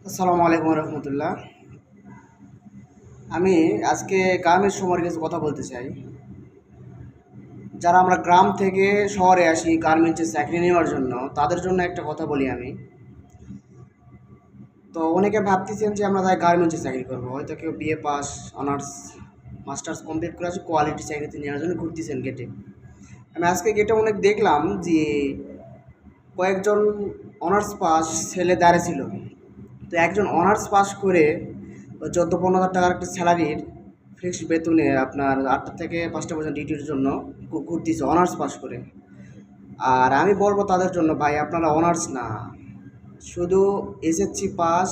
আসসালামু আলাইকুম রহমতুল্লাহ। আমি আজকে গ্রামের সময়ের কিছু কথা বলতে চাই। যারা আমরা গ্রাম থেকে শহরে আসি গার্মেন্টসে চাকরি নেওয়ার জন্য, তাদের জন্য একটা কথা বলি আমি। তো অনেকে ভাবতেছেন যে আমরা তাই গার্মেন্টসে চাকরি করবো, হয়তো কেউ BA pass, honours, masters complete করে আছে, কোয়ালিটি চাকরিতে নেওয়ার জন্য ঘুরতেছেন গেটে। আমি আজকে গেটে অনেক দেখলাম যে কয়েকজন অনার্স পাস ছেলে দাঁড়িয়ে ছিল। তো একজন অনার্স পাস করে 14-15 হাজার টাকার একটা স্যালারির ফিক্সড বেতনে আপনার 8টা থেকে 5টা পর্যন্ত ডিউটির জন্য ঘুরতেছে অনার্স পাস করে। আর আমি বলবো তাদের জন্য, ভাই আপনারা অনার্স না, শুধু এসএসসি পাস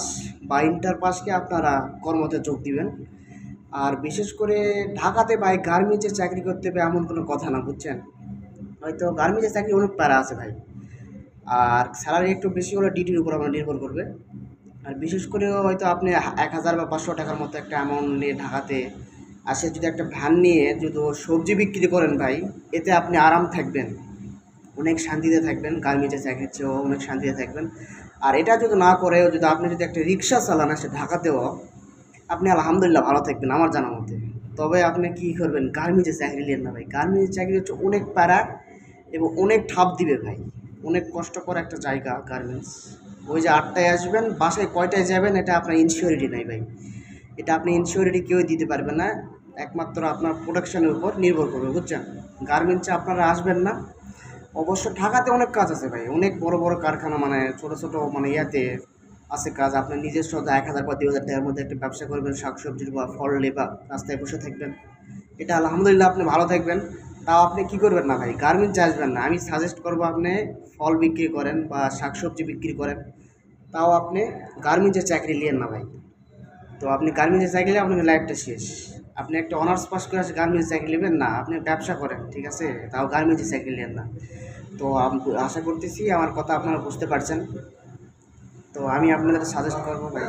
বা ইন্টার পাসকে আপনারা কর্মতে যোগ দিবেন। আর বিশেষ করে ঢাকাতে ভাই গার্মেন্টসে চাকরি করতে হবে এমন কোনো কথা না, বুঝছেন? হয়তো গার্মেন্টসে চাকরি অনেক প্যারা আছে ভাই, আর স্যালারি একটু বেশি হলে ডিউটির উপর আপনার নির্ভর করবে। আর বিশেষ করে হয়তো আপনি 1,000 বা 500 টাকার মতো একটা অ্যামাউন্ট নিয়ে ঢাকাতে আসে যদি একটা ভ্যান নিয়ে যদি সবজি বিক্রি করেন ভাই, এতে আপনি আরাম থাকবেন, অনেক শান্তিতে থাকবেন, গার্মেন্টসে চাকরির চেয়েও অনেক শান্তিতে থাকবেন। আর এটা যদি না করে যদি আপনি যদি একটা রিক্সা চালান আসে ঢাকাতেও, আপনি আলহামদুলিল্লাহ ভালো থাকবেন আমার জানা মতে। তবে আপনি কী করবেন, গার্মেন্টসে চাকরি নেন না ভাই, গার্মেন্টসের চাকরি হচ্ছে অনেক প্যারা এবং অনেক ঠাপ দিবে ভাই, অনেক কষ্টকর একটা জায়গা গার্মেন্টস। ওই যে 8টায় আসবেন, বাসায় কয়টায় যাবেন এটা আপনার ইনসিওরিটি নাই ভাই, এটা আপনি ইনসিওরিটি কেউই দিতে পারবে না, একমাত্র আপনার প্রোডাকশনের উপর নির্ভর করবে, বুঝছেন? গার্মেন্টসে আপনারা আসবেন না। অবশ্য ঢাকাতে অনেক কাজ আছে ভাই, অনেক বড় বড় কারখানা, মানে ছোটো ছোটো মানে ইয়াতে আছে কাজ। আপনার নিজস্ব 1,000 বা 2,000 টাকার মধ্যে একটা ব্যবসা করবেন, শাকসবজির বা ফল বা রাস্তায় বসে থাকবেন, এটা আলহামদুলিল্লাহ আপনি ভালো থাকবেন। তাও আপনি কী করবেন না ভাই, গার্মেন্টসে আসবেন না। আমি সাজেস্ট করবো আপনি ফল বিক্রি করেন বা শাকসবজি বিক্রি করেন, তাও আপনি গার্মেন্টসে চাকরি নিয়েন না ভাই। তো আপনি গার্মেন্টসে চাকরি নিলে আপনার লাইফটা শেষ। আপনি একটা অনার্স পাস করে আসে গার্মেন্টসে চাকরি নেবেন না, আপনি ব্যবসা করেন, ঠিক আছে? তাও গার্মেন্টসে চাকরি নেন না। তো আমি আশা করতেছি আমার কথা আপনারা বুঝতে পারছেন। তো আমি আপনাদের সাজেস্ট করবো ভাই।